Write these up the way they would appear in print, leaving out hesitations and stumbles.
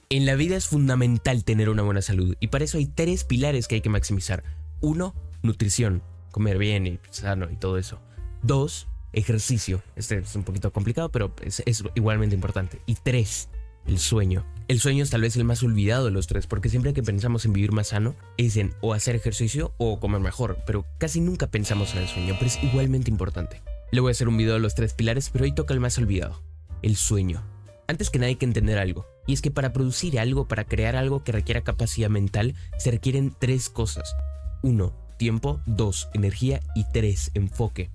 En la vida es fundamental tener una buena salud y para eso hay 3 pilares que hay que maximizar. 1, nutrición, comer bien y sano y todo eso. 2, ejercicio. Este es un poquito complicado, pero es igualmente importante. Y 3, el sueño. El sueño es tal vez el más olvidado de los 3, porque siempre que pensamos en vivir más sano es en o hacer ejercicio o comer mejor, pero casi nunca pensamos en el sueño, pero es igualmente importante. Le voy a hacer un video de los 3 pilares, pero hoy toca el más olvidado, el sueño. Antes que nada hay que entender algo, y es que para producir algo, para crear algo que requiera capacidad mental, se requieren 3 cosas. 1, tiempo, 2, energía y 3, enfoque.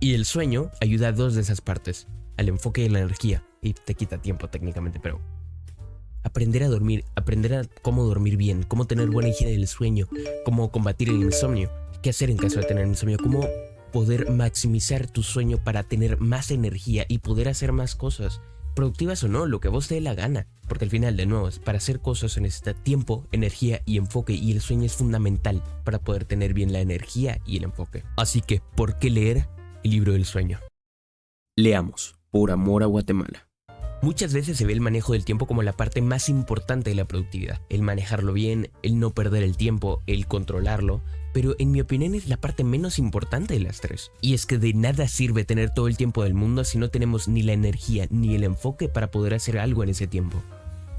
Y el sueño ayuda a 2 de esas partes, al enfoque y a la energía, y te quita tiempo técnicamente, pero aprender a dormir, aprender a cómo dormir bien, cómo tener buena higiene del sueño, cómo combatir el insomnio, qué hacer en caso de tener insomnio, cómo poder maximizar tu sueño para tener más energía y poder hacer más cosas, productivas o no, lo que a vos te dé la gana, porque al final, de nuevo, para hacer cosas se necesita tiempo, energía y enfoque, y el sueño es fundamental para poder tener bien la energía y el enfoque. Así que, ¿por qué leer el libro del sueño? Leamos, por amor a Guatemala. Muchas veces se ve el manejo del tiempo como la parte más importante de la productividad, el manejarlo bien, el no perder el tiempo, el controlarlo, pero en mi opinión es la parte menos importante de las 3. Y es que de nada sirve tener todo el tiempo del mundo si no tenemos ni la energía ni el enfoque para poder hacer algo en ese tiempo.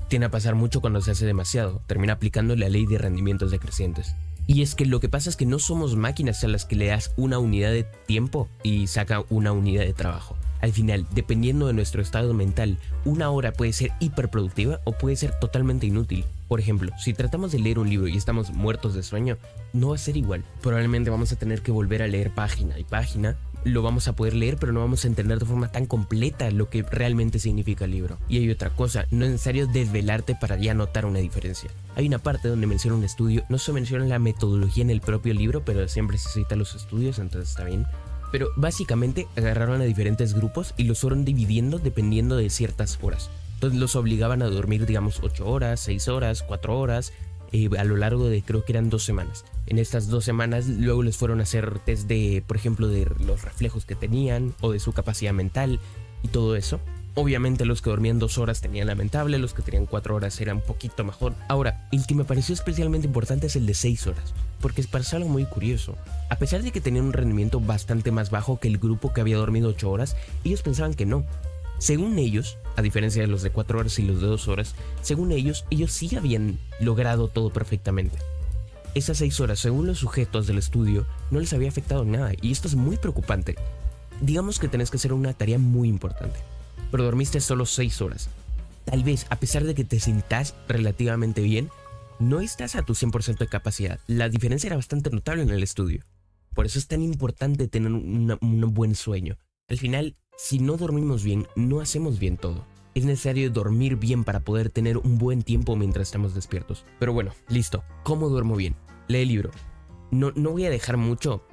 Tiende a pasar mucho cuando se hace demasiado, termina aplicando la ley de rendimientos decrecientes. Y es que lo que pasa es que no somos máquinas a las que le das una unidad de tiempo y saca una unidad de trabajo. Al final, dependiendo de nuestro estado mental, 1 hora puede ser hiperproductiva o puede ser totalmente inútil. Por ejemplo, si tratamos de leer un libro y estamos muertos de sueño, no va a ser igual. Probablemente vamos a tener que volver a leer página y página. Lo vamos a poder leer, pero no vamos a entender de forma tan completa lo que realmente significa el libro. Y hay otra cosa, no es necesario desvelarte para ya notar una diferencia. Hay una parte donde menciona un estudio, no se menciona la metodología en el propio libro, pero siempre se cita los estudios, entonces está bien. Pero básicamente agarraron a diferentes grupos y los fueron dividiendo dependiendo de ciertas horas. Entonces los obligaban a dormir, digamos, 8 horas, 6 horas, 4 horas, a lo largo de creo que eran 2 semanas. En estas 2 semanas luego les fueron a hacer test de, por ejemplo, de los reflejos que tenían o de su capacidad mental y todo eso. Obviamente los que dormían 2 horas tenían lamentable, los que tenían 4 horas eran un poquito mejor. Ahora, el que me pareció especialmente importante es el de 6 horas, porque es para algo muy curioso. A pesar de que tenían un rendimiento bastante más bajo que el grupo que había dormido 8 horas, ellos pensaban que no. Según ellos, a diferencia de los de 4 horas y los de 2 horas, según ellos sí habían logrado todo perfectamente. Esas 6 horas, según los sujetos del estudio, no les había afectado nada, y esto es muy preocupante. Digamos que tenés que hacer una tarea muy importante, pero dormiste solo 6 horas. Tal vez, a pesar de que te sientas relativamente bien, no estás a tu 100% de capacidad. La diferencia era bastante notable en el estudio. Por eso es tan importante tener un buen sueño. Al final, si no dormimos bien, no hacemos bien todo. Es necesario dormir bien para poder tener un buen tiempo mientras estamos despiertos. Pero bueno, listo. ¿Cómo duermo bien? Lee el libro. No voy a dejar mucho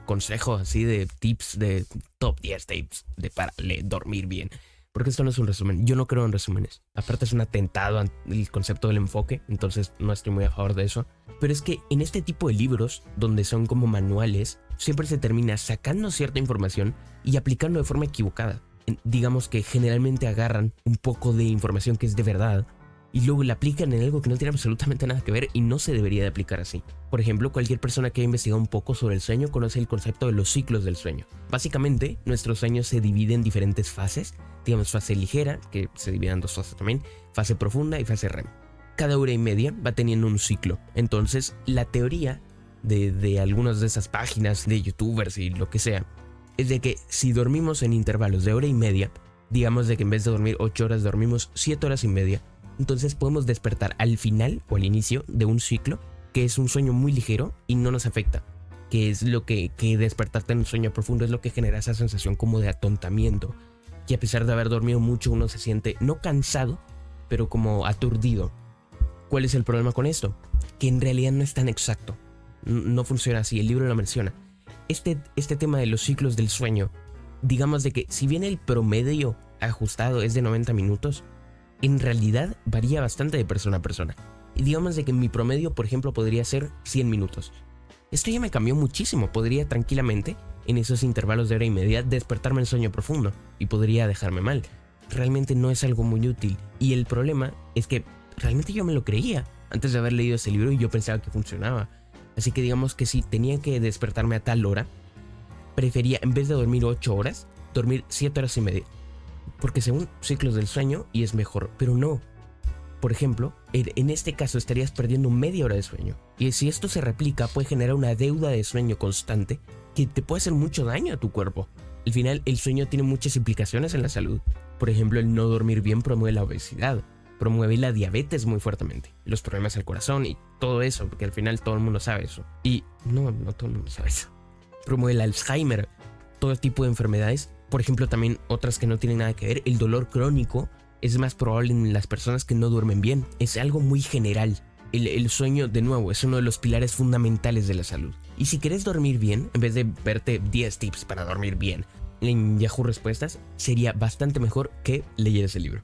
consejos así de tips, de top 10 tips para dormir bien. Porque esto no es un resumen, yo no creo en resúmenes. Aparte es un atentado al concepto del enfoque, entonces no estoy muy a favor de eso. Pero es que en este tipo de libros, donde son como manuales, siempre se termina sacando cierta información y aplicando de forma equivocada. Digamos que generalmente agarran un poco de información que es de verdad y luego la aplican en algo que no tiene absolutamente nada que ver y no se debería de aplicar así. Por ejemplo, cualquier persona que haya investigado un poco sobre el sueño conoce el concepto de los ciclos del sueño. Básicamente, nuestro sueño se divide en diferentes fases. Digamos, fase ligera, que se divide en 2 fases también, fase profunda y fase REM. Cada hora y media va teniendo un ciclo. Entonces, la teoría de algunas de esas páginas de youtubers y lo que sea, es de que si dormimos en intervalos de hora y media, digamos de que en vez de dormir 8 horas dormimos 7 horas y media, entonces podemos despertar al final o al inicio de un ciclo que es un sueño muy ligero y no nos afecta. Que es lo que despertarte en un sueño profundo es lo que genera esa sensación como de atontamiento. Que a pesar de haber dormido mucho uno se siente no cansado, pero como aturdido. ¿Cuál es el problema con esto? Que en realidad no es tan exacto. No funciona así, el libro lo menciona. Este tema de los ciclos del sueño, digamos de que si bien el promedio ajustado es de 90 minutos, en realidad varía bastante de persona a persona. Y digamos de que mi promedio, por ejemplo, podría ser 100 minutos. Esto ya me cambió muchísimo, podría tranquilamente en esos intervalos de hora y media despertarme en sueño profundo y podría dejarme mal. realmente no es algo muy útil. Y el problema es que realmente yo me lo creía antes de haber leído ese libro y yo pensaba que funcionaba. Así que digamos que si tenía que despertarme a tal hora, prefería, en vez de dormir 8 horas, dormir 7 horas y media. Porque según ciclos del sueño y es mejor, pero no. Por ejemplo, en este caso estarías perdiendo media hora de sueño. Y si esto se replica, puede generar una deuda de sueño constante que te puede hacer mucho daño a tu cuerpo. Al final, el sueño tiene muchas implicaciones en la salud. Por ejemplo, el no dormir bien promueve la obesidad, promueve la diabetes muy fuertemente, los problemas al corazón y todo eso, porque al final todo el mundo sabe eso. Y no todo el mundo sabe eso. Promueve el Alzheimer, todo tipo de enfermedades. Por ejemplo, también otras que no tienen nada que ver, el dolor crónico es más probable en las personas que no duermen bien. Es algo muy general. El sueño, de nuevo, es uno de los pilares fundamentales de la salud. Y si querés dormir bien, en vez de verte 10 tips para dormir bien en Yahoo Respuestas, sería bastante mejor que leyeras el libro.